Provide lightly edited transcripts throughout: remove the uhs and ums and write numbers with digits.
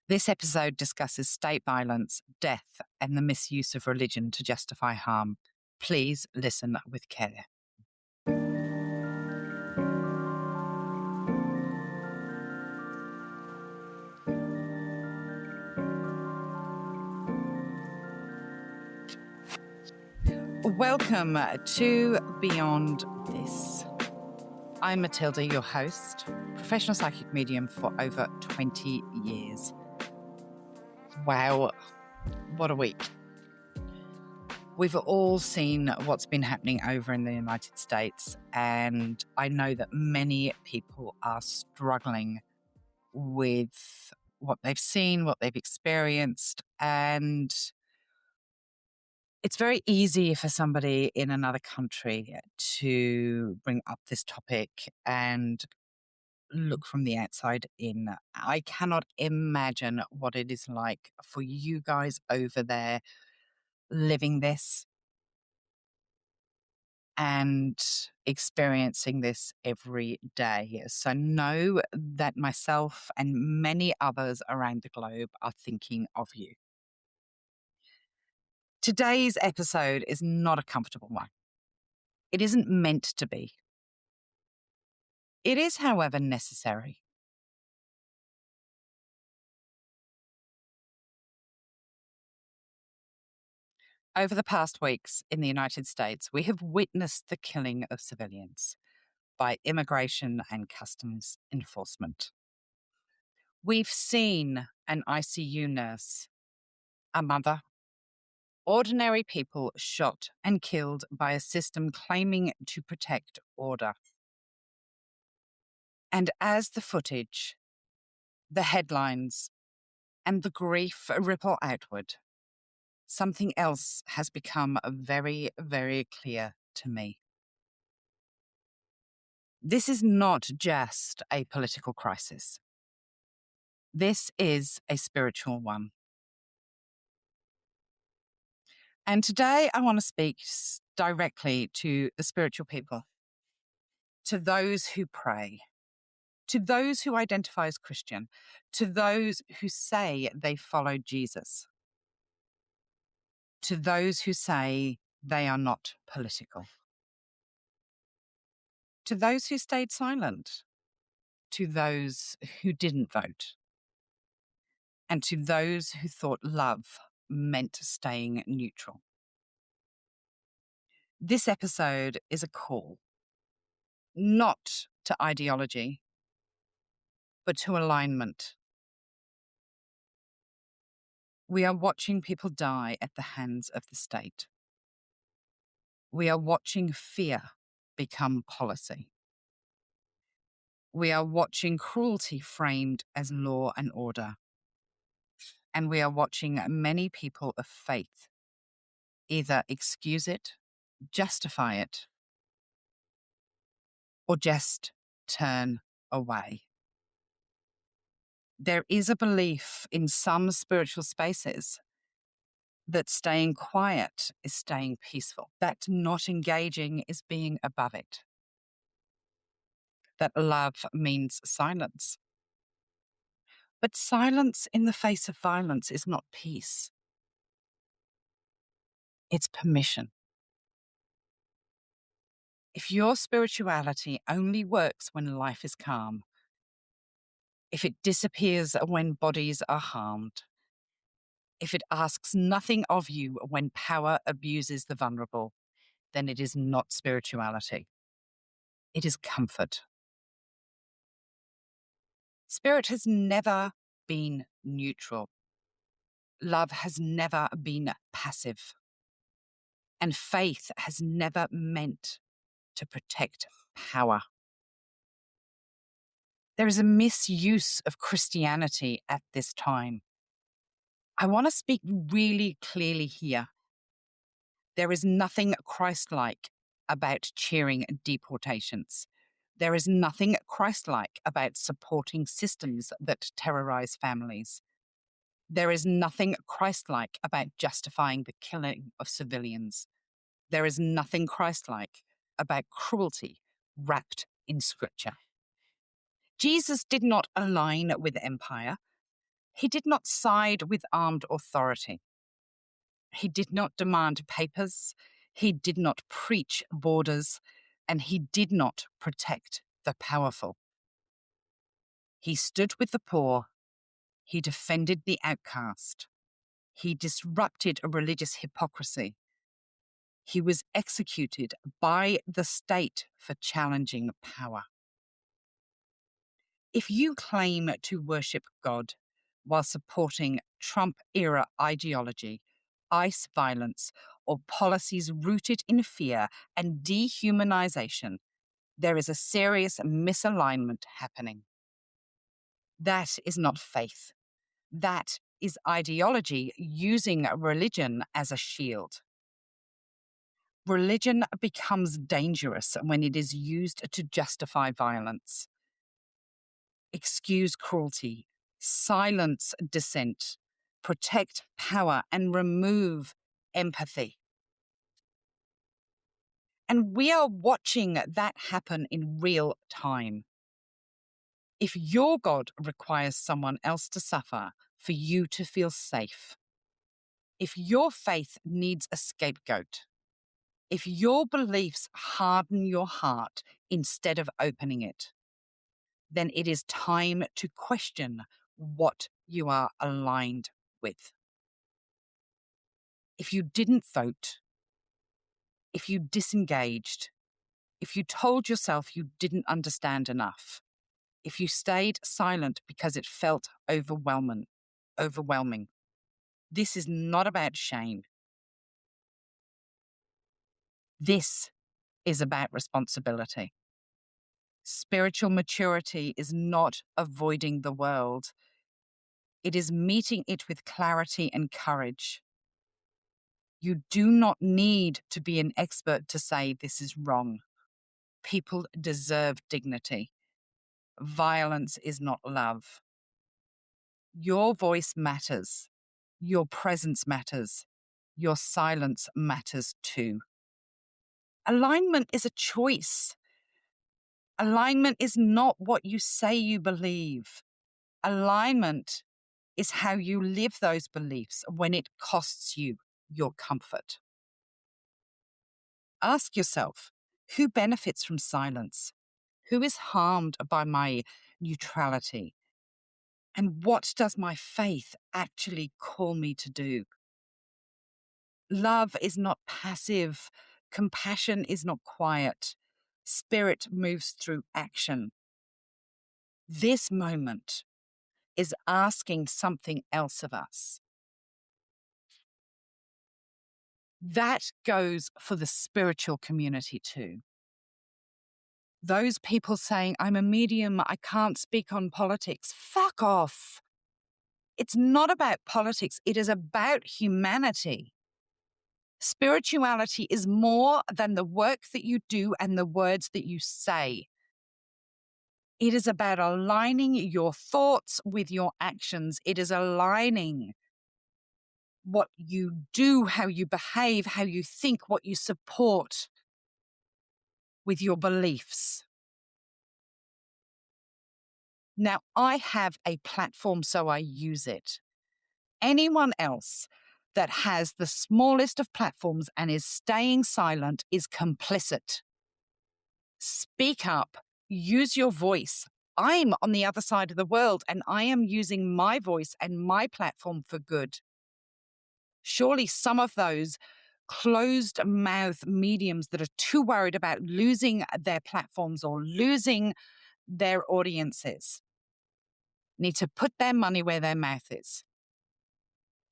This episode discusses state violence, death, and the misuse of religion to justify harm. Please listen with care. Welcome to Beyond This. I'm Matilda, your host, professional psychic medium for over 20 years. Wow, what a week. We've all seen what's been happening over in the United States, and I know that many people are struggling with what they've seen, what they've experienced, and it's very easy for somebody in another country to bring up this topic and look from the outside in. I cannot imagine what it is like for you guys over there living this and experiencing this every day. So know that myself and many others around the globe are thinking of you. Today's episode is not a comfortable one. It isn't meant to be. It is, however, necessary. Over the past weeks in the United States, we have witnessed the killing of civilians by immigration and customs enforcement. We've seen an ICU nurse, a mother, ordinary people shot and killed by a system claiming to protect order. And as the footage, the headlines, and the grief ripple outward, something else has become very, very clear to me. This is not just a political crisis. This is a spiritual one. And today I want to speak directly to the spiritual people, to those who pray, to those who identify as Christian, to those who say they follow Jesus, to those who say they are not political, to those who stayed silent, to those who didn't vote, and to those who thought love meant staying neutral. This episode is a call, not to ideology, but to alignment. We are watching people die at the hands of the state. We are watching fear become policy. We are watching cruelty framed as law and order. And we are watching many people of faith either excuse it, justify it, or just turn away. There is a belief in some spiritual spaces that staying quiet is staying peaceful, that not engaging is being above it, that love means silence. But silence in the face of violence is not peace. It's permission. If your spirituality only works when life is calm, if it disappears when bodies are harmed, if it asks nothing of you when power abuses the vulnerable, then it is not spirituality. It is comfort. Spirit has never been neutral. Love has never been passive. And faith has never meant to protect power. There is a misuse of Christianity at this time. I want to speak really clearly here. There is nothing Christ-like about cheering deportations. There is nothing Christ-like about supporting systems that terrorize families. There is nothing Christ-like about justifying the killing of civilians. There is nothing Christ-like about cruelty wrapped in scripture. Jesus did not align with empire. He did not side with armed authority. He did not demand papers. He did not preach borders. And he did not protect the powerful. He stood with the poor. He defended the outcast. He disrupted a religious hypocrisy. He was executed by the state for challenging power. If you claim to worship God while supporting Trump-era ideology, ICE violence, or policies rooted in fear and dehumanization, there is a serious misalignment happening. That is not faith. That is ideology using religion as a shield. Religion becomes dangerous when it is used to justify violence, excuse cruelty, silence dissent, protect power, and remove empathy. And we are watching that happen in real time. If your God requires someone else to suffer for you to feel safe, if your faith needs a scapegoat, if your beliefs harden your heart instead of opening it, then it is time to question what you are aligned with. If you didn't vote, if you disengaged, if you told yourself you didn't understand enough, if you stayed silent because it felt overwhelming, this is not about shame. This is about responsibility. Spiritual maturity is not avoiding the world. It is meeting it with clarity and courage. You do not need to be an expert to say this is wrong. People deserve dignity. Violence is not love. Your voice matters. Your presence matters. Your silence matters too. Alignment is a choice. Alignment is not what you say you believe. Alignment is how you live those beliefs when it costs you your comfort. Ask yourself, who benefits from silence? Who is harmed by my neutrality? And what does my faith actually call me to do? Love is not passive. Compassion is not quiet. Spirit moves through action. This moment is asking something else of us. That goes for the spiritual community too. Those people saying, I'm a medium, I can't speak on politics. Fuck off. It's not about politics. It is about humanity. Spirituality is more than the work that you do and the words that you say. It is about aligning your thoughts with your actions. It is aligning what you do, how you behave, how you think, what you support with your beliefs. Now, I have a platform, so I use it. Anyone else that has the smallest of platforms and is staying silent is complicit. Speak up, use your voice. I'm on the other side of the world and I am using my voice and my platform for good. Surely some of those closed mouth mediums that are too worried about losing their platforms or losing their audiences need to put their money where their mouth is.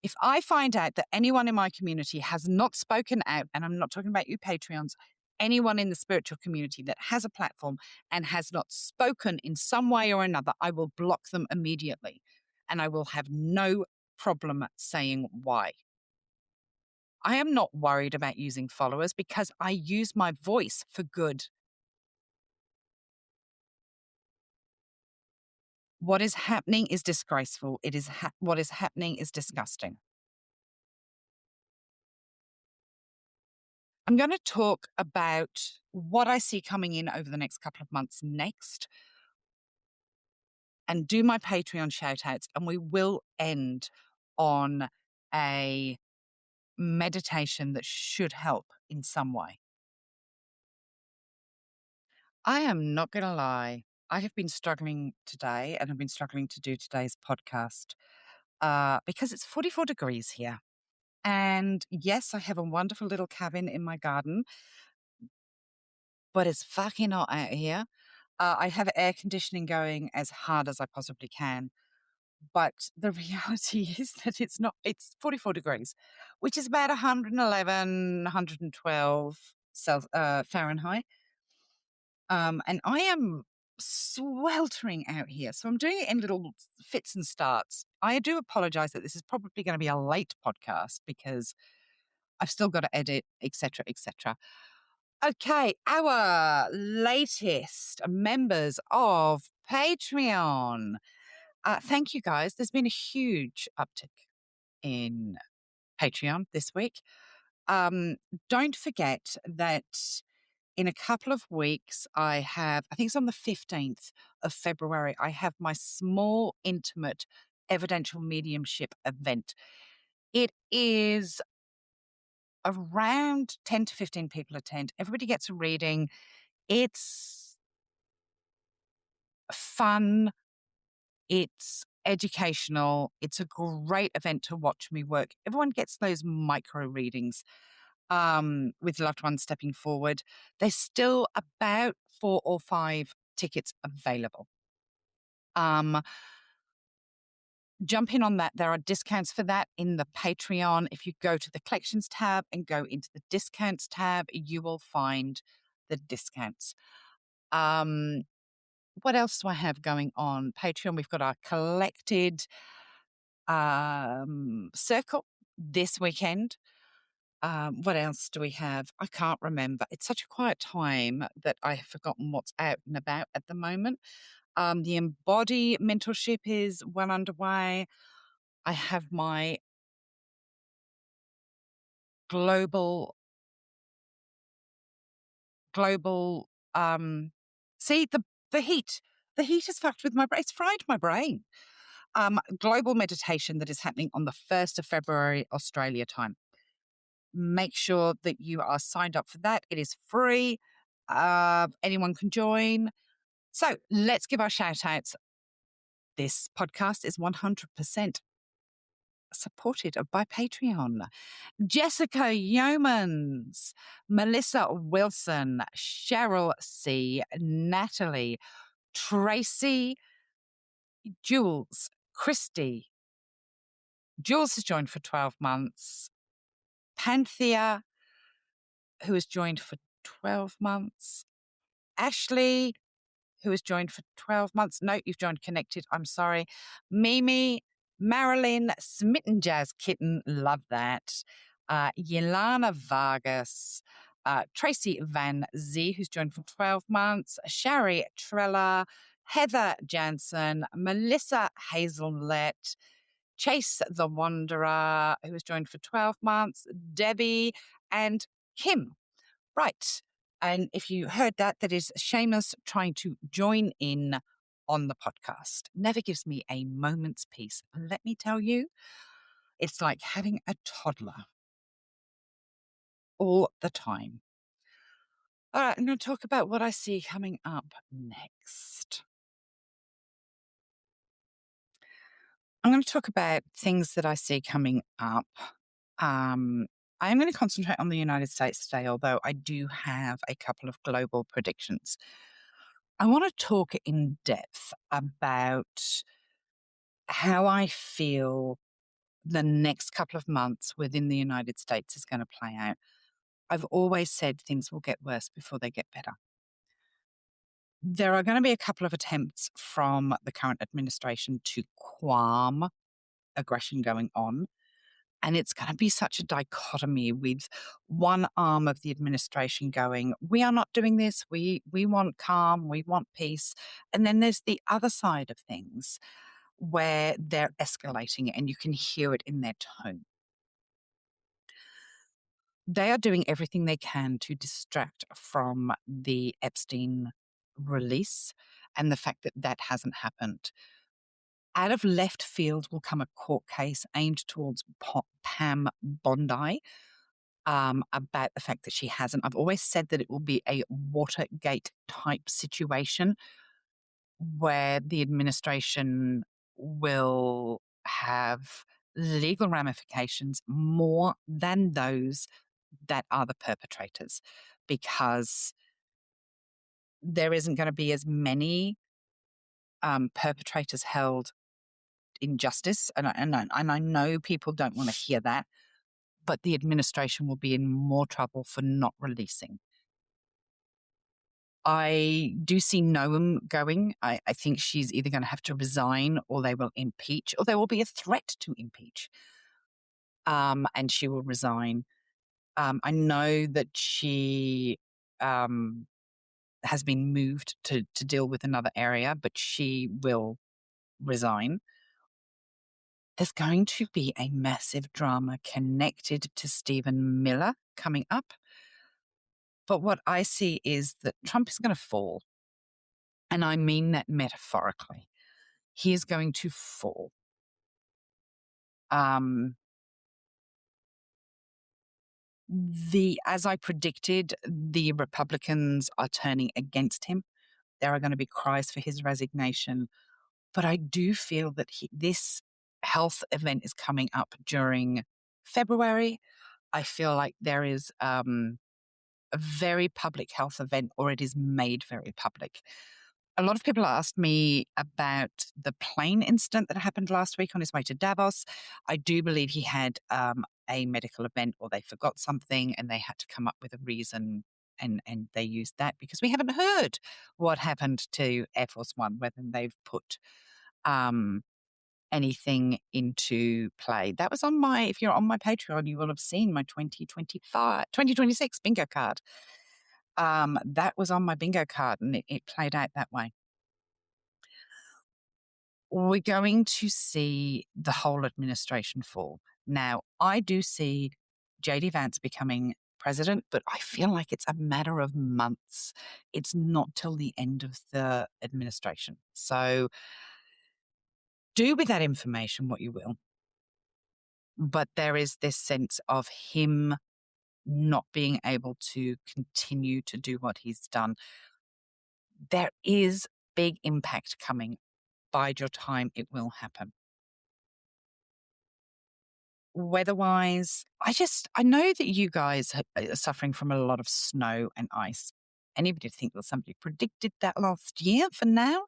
If I find out that anyone in my community has not spoken out, and I'm not talking about you Patreons, anyone in the spiritual community that has a platform and has not spoken in some way or another, I will block them immediately. And I will have no problem saying why. I am not worried about using followers because I use my voice for good. What is happening is disgraceful. What is happening is disgusting. I'm going to talk about what I see coming in over the next couple of months next. and do my Patreon shout outs. And we will end on a meditation that should help in some way. I am not going to lie. I have been struggling today, and I've been struggling to do today's podcast because it's 44 degrees here. And yes, I have a wonderful little cabin in my garden, but it's fucking hot out here. I have air conditioning going as hard as I possibly can. But the reality is that it's 44 degrees, which is about 111, 112 Fahrenheit. And I am sweltering out here. So I'm doing it in little fits and starts. I do apologize that this is probably going to be a late podcast because I've still got to edit, etc., etc. Okay, our latest members of Patreon. Thank you guys. There's been a huge uptick in Patreon this week. Don't forget that in a couple of weeks, I think it's on the 15th of February, I have my small, intimate, evidential mediumship event. It is around 10 to 15 people attend. Everybody gets a reading. It's fun. It's educational. It's a great event to watch me work. Everyone gets those micro readings with loved ones stepping forward. There's still about 4 or 5 tickets available. Jump in on that. There are discounts for that in the Patreon. If you go to the collections tab and go into the discounts tab, you will find the discounts. What else do I have going on Patreon? We've got our collected circle this weekend. What else do we have? I can't remember. It's such a quiet time that I have forgotten what's out and about at the moment. The Embody mentorship is well underway. I have my global see the heat. The heat has fucked with my brain. It's fried my brain. Global meditation that is happening on the 1st of February, Australia time. Make sure that you are signed up for that. It is free. Anyone can join. So let's give our shout outs. This podcast is 100% supported by Patreon. Jessica Yeomans, Melissa Wilson, Cheryl C., Natalie, Tracy, Jules, Christy. Jules has joined for 12 months. Panthea, who has joined for 12 months. Ashley, who has joined for 12 months. No, you've joined connected. I'm sorry. Mimi, Marilyn, Smitten Jazz Kitten. Love that. Yelana Vargas, Tracy Van Z, who's joined for 12 months. Shari Trella, Heather Jansen, Melissa Hazelnet, Chase the Wanderer, who has joined for 12 months. Debbie and Kim. Right. And if you heard that, that is Seamus trying to join in on the podcast. Never gives me a moment's peace. Let me tell you, it's like having a toddler all the time. All right, I'm going to talk about what I see coming up next. I'm going to talk about things that I see coming up. I'm going to concentrate on the United States today, although I do have a couple of global predictions. I want to talk in depth about how I feel the next couple of months within the United States is going to play out. I've always said things will get worse before they get better. There are going to be a couple of attempts from the current administration to calm aggression going on. And it's going to be such a dichotomy with one arm of the administration going, we are not doing this. We want calm. We want peace. And then there's the other side of things where they're escalating and you can hear it in their tone. They are doing everything they can to distract from the Epstein release and the fact that that hasn't happened. Out of left field will come a court case aimed towards Pam Bondi about the fact that she hasn't. I've always said that it will be a Watergate type situation where the administration will have legal ramifications more than those that are the perpetrators, because there isn't going to be as many perpetrators held in justice. And I know people don't want to hear that, but the administration will be in more trouble for not releasing. I do see Noam going. I think she's either going to have to resign, or they will impeach, or there will be a threat to impeach. And she will resign. I know that she has been moved to deal with another area, but she will resign. There's going to be a massive drama connected to Stephen Miller coming up. But what I see is that Trump is going to fall. And I mean that metaphorically. He is going to fall. As I predicted, the Republicans are turning against him. There are going to be cries for his resignation. But I do feel that this health event is coming up during February. I feel like there is a very public health event, or it is made very public. A lot of people asked me about the plane incident that happened last week on his way to Davos. I do believe he had a medical event, or they forgot something and they had to come up with a reason, and they used that, because we haven't heard what happened to Air Force One, whether they've put anything into play. That was on if you're on my Patreon, you will have seen my 2026 bingo card. That was on my bingo card, and it played out that way. We're going to see the whole administration fall. Now, I do see JD Vance becoming president, but I feel like it's a matter of months. It's not till the end of the administration. So do with that information what you will. But there is this sense of him not being able to continue to do what he's done. There is big impact coming. Bide your time, it will happen. Weather-wise, I know that you guys are suffering from a lot of snow and ice. Anybody think that somebody predicted that last year for now?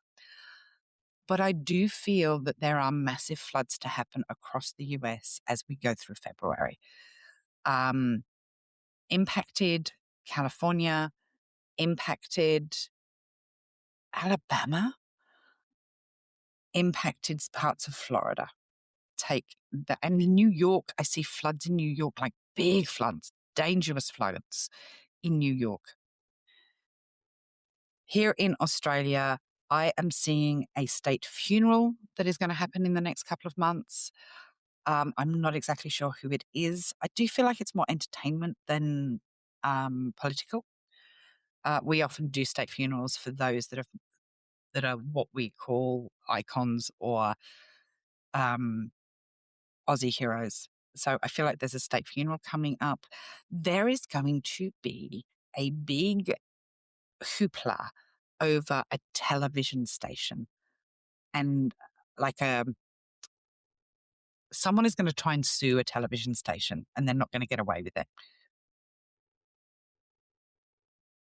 But I do feel that there are massive floods to happen across the US as we go through February. Impacted California, impacted Alabama, impacted parts of Florida. And in New York, I see floods in New York, like big floods, dangerous floods in New York. Here in Australia, I am seeing a state funeral that is going to happen in the next couple of months. I'm not exactly sure who it is. I do feel like it's more entertainment than political. We often do state funerals for those that are what we call icons, or Aussie heroes. So I feel like there's a state funeral coming up. There is going to be a big hoopla over a television station, and like someone is going to try and sue a television station, and they're not going to get away with it.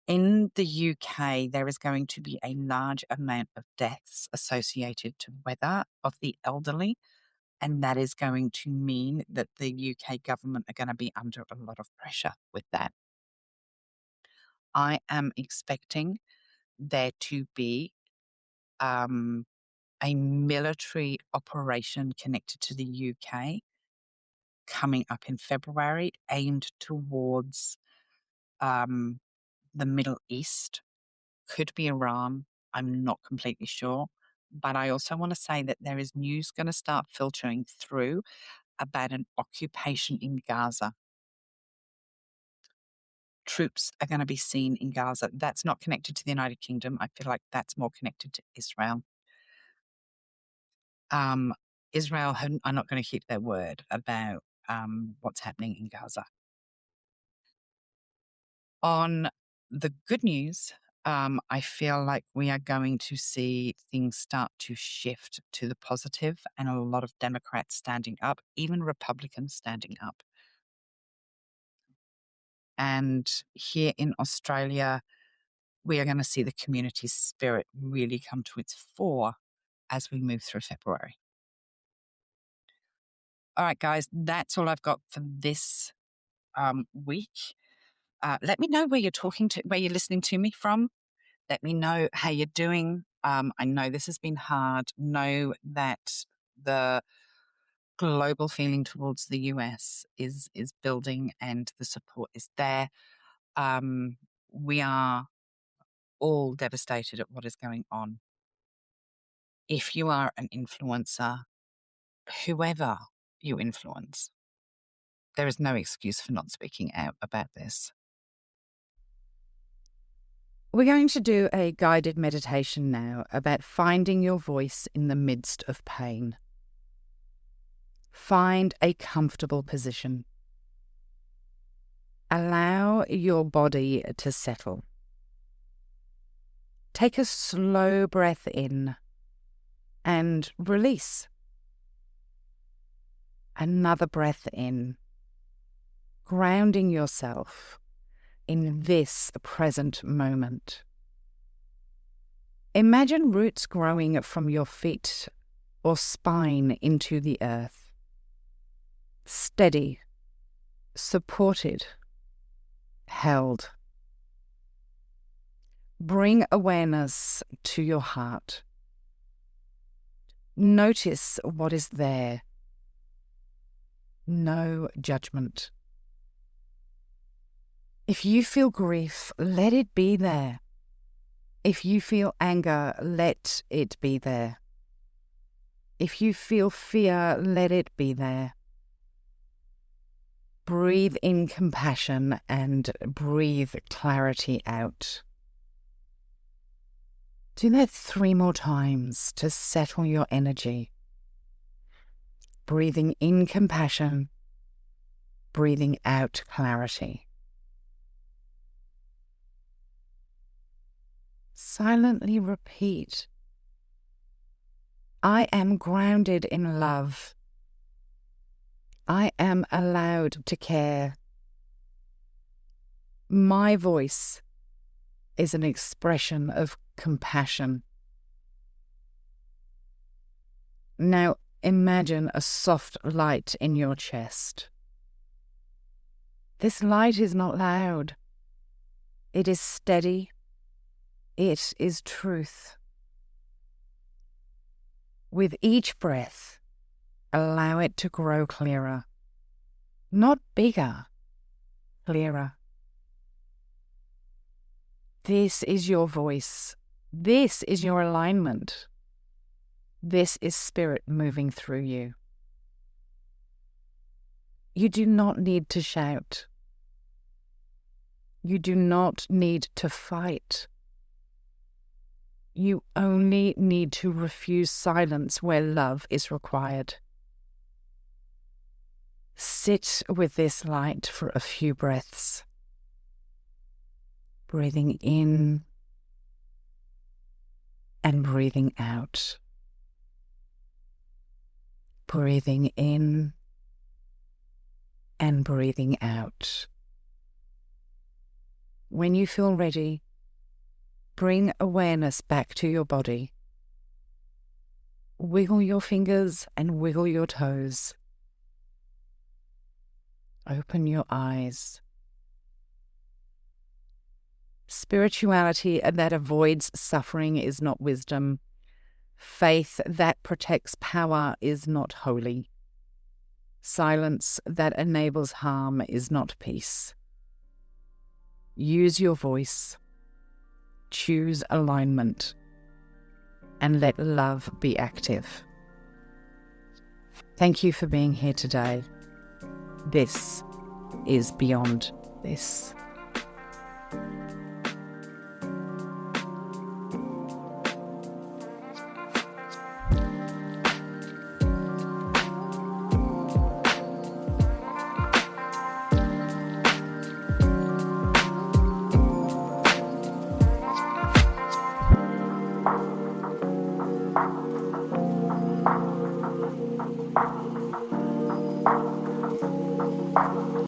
In the UK, there is going to be a large amount of deaths associated to weather of the elderly, and that is going to mean that the UK government are going to be under a lot of pressure with that. I am expecting there to be a military operation connected to the UK coming up in February, aimed towards the Middle East. Could be Iran. I'm not completely sure. But I also want to say that there is news going to start filtering through about an occupation in Gaza. troops are going to be seen in Gaza. That's not connected to the United Kingdom. I feel like that's more connected to Israel. Israel are not going to keep their word about what's happening in Gaza. On the good news, I feel like we are going to see things start to shift to the positive, and a lot of Democrats standing up, even Republicans standing up. And here in Australia, we are going to see the community spirit really come to its fore as we move through February. All right, guys, that's all I've got for this week. Let me know where you're listening to me from. Let me know how you're doing. I know this has been hard. Know that the global feeling towards the US is building and the support is there. We are all devastated at what is going on. If you are an influencer, whoever you influence, there is no excuse for not speaking out about this. We're going to do a guided meditation now about finding your voice in the midst of pain. Find a comfortable position. Allow your body to settle. Take a slow breath in and release. Another breath in, grounding yourself in this present moment. Imagine roots growing from your feet or spine into the earth. Steady, supported, held. Bring awareness to your heart. Notice what is there. No judgment. If you feel grief, let it be there. If you feel anger, let it be there. If you feel fear, let it be there. Breathe in compassion and breathe clarity out. Do that 3 more times to settle your energy. Breathing in compassion, breathing out clarity. Silently repeat, I am grounded in love. I am allowed to care. My voice is an expression of compassion. Now imagine a soft light in your chest. This light is not loud. It is steady. It is truth. With each breath, allow it to grow clearer. Not bigger, clearer. This is your voice. This is your alignment. This is spirit moving through you. You do not need to shout. You do not need to fight. You only need to refuse silence where love is required. Sit with this light for a few breaths. Breathing in and breathing out. Breathing in and breathing out. When you feel ready, bring awareness back to your body. Wiggle your fingers and wiggle your toes. Open your eyes. Spirituality that avoids suffering is not wisdom. Faith that protects power is not holy. Silence that enables harm is not peace. Use your voice. Choose alignment. And let love be active. Thank you for being here today. This is Beyond This.